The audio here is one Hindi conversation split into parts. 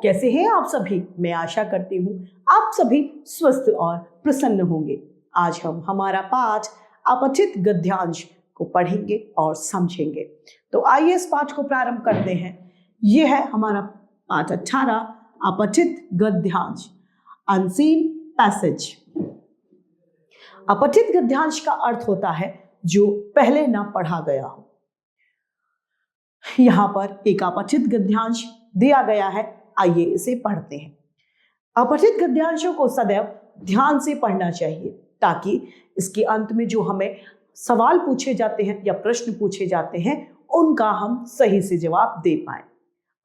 कैसे हैं आप सभी? मैं आशा करती हूँ आप सभी स्वस्थ और प्रसन्न होंगे। आज हम हमारा पाठ अपठित गद्यांश को पढ़ेंगे और समझेंगे। तो आइए इस पाठ को प्रारंभ करते हैं। यह है हमारा पाठ 18, अपठित गद्यांश, अनसीन पैसेज। अपठित गद्यांश का अर्थ होता है जो पहले ना पढ़ा गया हो। यहां पर एक अपठित गद्यांश दिया गया है, आइए इसे पढ़ते हैं। अपठित गद्यांशों को सदैव ध्यान से पढ़ना चाहिए ताकि इसके अंत में जो हमें सवाल पूछे जाते हैं या प्रश्न पूछे जाते हैं उनका हम सही से जवाब दे पाएं।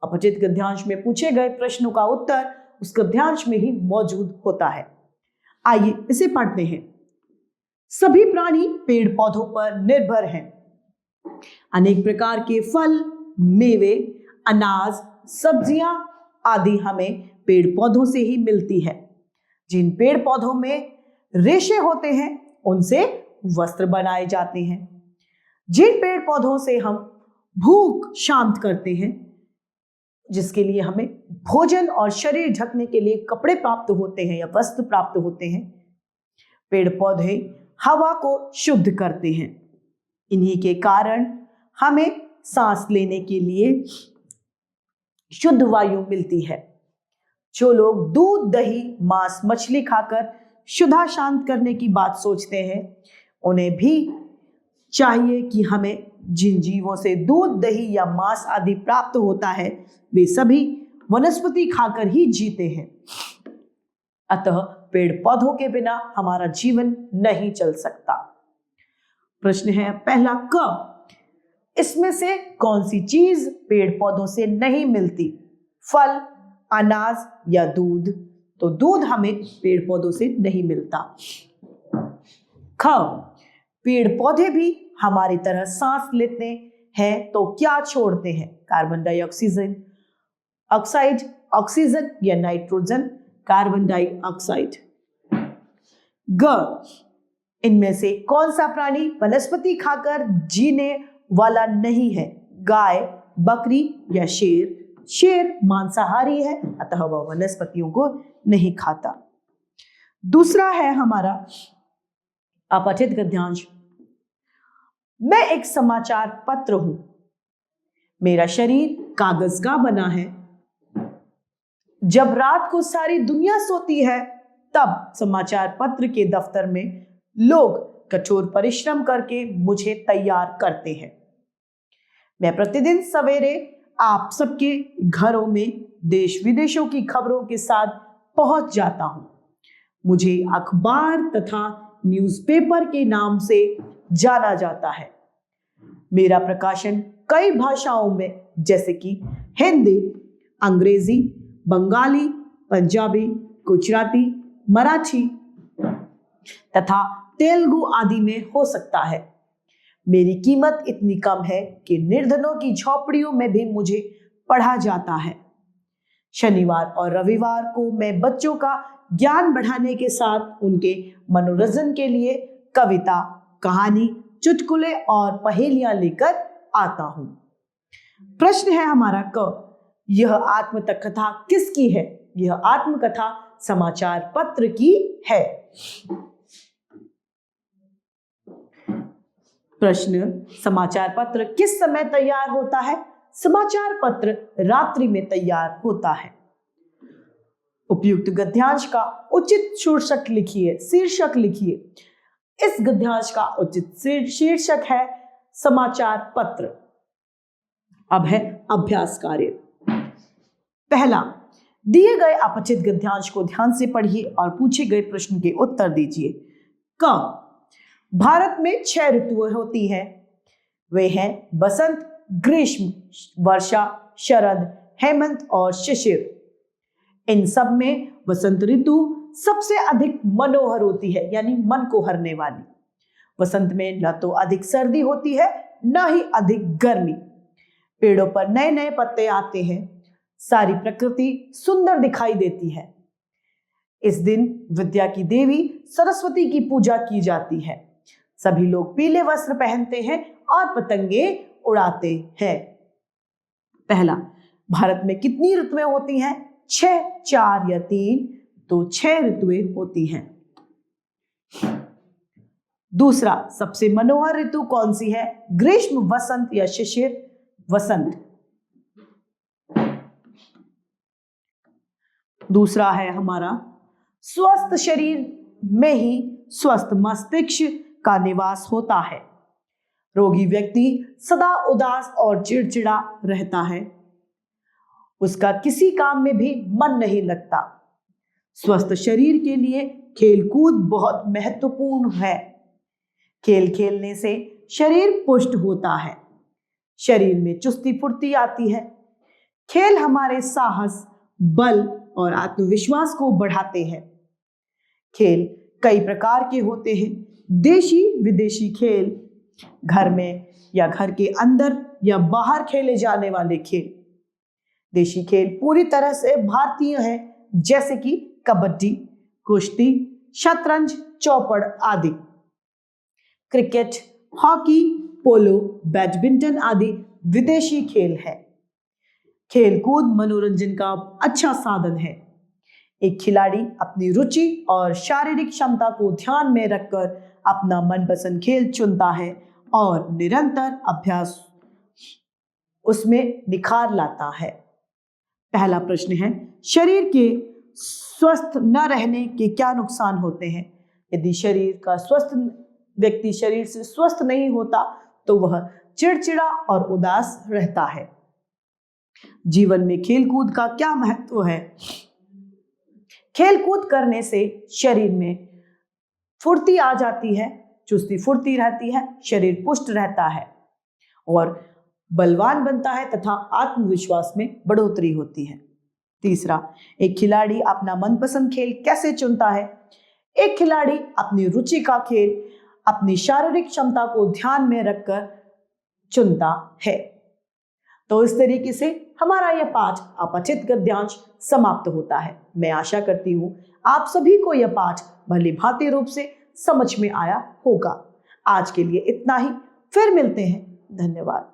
अपठित गद्यांश में पूछे गए प्रश्नों का उत्तर उस गद्यांश में ही मौजूद होता है। आइए इसे पढ़ते हैं। सभी प्राणी पेड़ पौधों पर निर्भर हैं। अनेक प्रकार के फल, मेवे, अनाज, सब्जियां आदि हमें पेड़ पौधों से ही मिलती है। जिन पेड़ पौधों में रेशे होते हैं उनसे वस्त्र बनाए जाते हैं। जिन पेड़ पौधों से हम भूख शांत करते हैं, जिसके लिए हमें भोजन और शरीर ढकने के लिए कपड़े प्राप्त होते हैं या वस्त्र प्राप्त होते हैं, पेड़ पौधे हवा को शुद्ध करते हैं। इन्हीं के कारण हमें सांस लेने के लिए शुद्ध वायु मिलती है। जो लोग दूध, दही, मांस, मछली खाकर शुद्धा शांत करने की बात सोचते हैं, उन्हें भी चाहिए कि हमें जिन जीवों से दूध, दही या मांस आदि प्राप्त होता है वे सभी वनस्पति खाकर ही जीते हैं। अतः पेड़ पौधों के बिना हमारा जीवन नहीं चल सकता। प्रश्न है पहला, क इसमें से कौन सी चीज पेड़ पौधों से नहीं मिलती? फल, अनाज या दूध? तो दूध हमें पेड़ पौधों से नहीं मिलता। ख पेड़ पौधे भी हमारी तरह सांस लेते हैं तो क्या छोड़ते हैं? कार्बन डाइऑक्सीजन ऑक्साइड, ऑक्सीजन या नाइट्रोजन? Carbon dioxide. ग इनमें से कौन सा प्राणी वनस्पति खाकर जीने वाला नहीं है? गाय, बकरी या शेर? शेर मांसाहारी है, अतः वह वनस्पतियों को नहीं खाता। दूसरा है हमारा अपठित गद्यांश। मैं एक समाचार पत्र हूं। मेरा शरीर कागज का बना है। जब रात को सारी दुनिया सोती है तब समाचार पत्र के दफ्तर में लोग कठोर परिश्रम करके मुझे तैयार करते हैं। मैं प्रतिदिन सवेरे आप सबके घरों में देश विदेशों की खबरों के साथ पहुंच जाता हूं। मुझे अखबार तथा न्यूज़पेपर के नाम से जाना जाता है। मेरा प्रकाशन कई भाषाओं में जैसे कि हिंदी, अंग्रेजी, बंगाली, पंजाबी, गुजराती, मराठी तथा तेलुगु आदि में हो सकता है। मेरी कीमत इतनी कम है कि निर्धनों की झोपड़ियों में भी मुझे पढ़ा जाता है। शनिवार और रविवार को मैं बच्चों का ज्ञान बढ़ाने के साथ उनके मनोरंजन के लिए कविता, कहानी, चुटकुले और पहेलियां लेकर आता हूं। प्रश्न है हमारा क यह आत्मकथा किसकी है? यह आत्मकथा समाचार पत्र की है। प्रश्न, समाचार पत्र किस समय तैयार होता है? समाचार पत्र रात्रि में तैयार होता है। उपयुक्त गद्यांश का उचित शीर्षक लिखिए। इस गद्यांश का उचित शीर्षक है समाचार पत्र। अब है अभ्यास कार्य। पहला, दिए गए अपठित गद्यांश को ध्यान से पढ़िए और पूछे गए प्रश्न के उत्तर दीजिए। क भारत में 6 ऋतुएं होती हैं। वे हैं बसंत, ग्रीष्म, वर्षा, शरद, हेमंत और शिशिर। इन सब में वसंत ऋतु सबसे अधिक मनोहर होती है, यानी मन को हरने वाली। वसंत में न तो अधिक सर्दी होती है न ही अधिक गर्मी। पेड़ों पर नए नए पत्ते आते हैं। सारी प्रकृति सुंदर दिखाई देती है। इस दिन विद्या की देवी सरस्वती की पूजा की जाती है। सभी लोग पीले वस्त्र पहनते हैं और पतंगे उड़ाते हैं। पहला, भारत में कितनी ऋतुएं होती हैं? 6, 4 या 3 तो 6 ऋतुएं होती हैं। दूसरा, सबसे मनोहर ऋतु कौन सी है? ग्रीष्म, वसंत या शिशिर? वसंत। दूसरा है हमारा, स्वस्थ शरीर में ही स्वस्थ मस्तिष्क का निवास होता है। रोगी व्यक्ति सदा उदास और चिड़चिड़ा रहता है, उसका किसी काम में भी मन नहीं लगता। स्वस्थ शरीर के लिए खेलकूद बहुत महत्वपूर्ण है। खेल खेलने से शरीर पुष्ट होता है, शरीर में चुस्ती फुर्ती आती है। खेल हमारे साहस, बल और आत्मविश्वास को बढ़ाते हैं। खेल कई प्रकार के होते हैं, देशी विदेशी खेल, घर में या घर के अंदर या बाहर खेले जाने वाले खेल। देशी खेल पूरी तरह से भारतीय हैं, जैसे कि कबड्डी, कुश्ती, शतरंज, चौपड़ आदि। क्रिकेट, हॉकी, पोलो, बैडमिंटन आदि विदेशी खेल है। खेलकूद मनोरंजन का अच्छा साधन है। एक खिलाड़ी अपनी रुचि और शारीरिक क्षमता को ध्यान में रखकर अपना मनपसंद खेल चुनता है और निरंतर अभ्यास उसमें निखार लाता है। पहला प्रश्न है, शरीर के स्वस्थ न रहने के क्या नुकसान होते हैं? यदि शरीर का व्यक्ति शरीर से स्वस्थ नहीं होता तो वह चिड़चिड़ा और उदास रहता है। जीवन में खेलकूद का क्या महत्व है? खेलकूद करने से शरीर में फुर्ती आ जाती है, चुस्ती फुर्ती रहती है, शरीर पुष्ट रहता है और बलवान बनता है तथा आत्मविश्वास में बढ़ोतरी होती है। तीसरा, एक खिलाड़ी अपना मनपसंद खेल कैसे चुनता है? एक खिलाड़ी अपनी रुचि का खेल अपनी शारीरिक क्षमता को ध्यान में रखकर चुनता है। तो इस तरीके से हमारा यह पाठ अपठित गद्यांश समाप्त होता है। मैं आशा करती हूं आप सभी को यह पाठ भली भांति रूप से समझ में आया होगा। आज के लिए इतना ही, फिर मिलते हैं। धन्यवाद।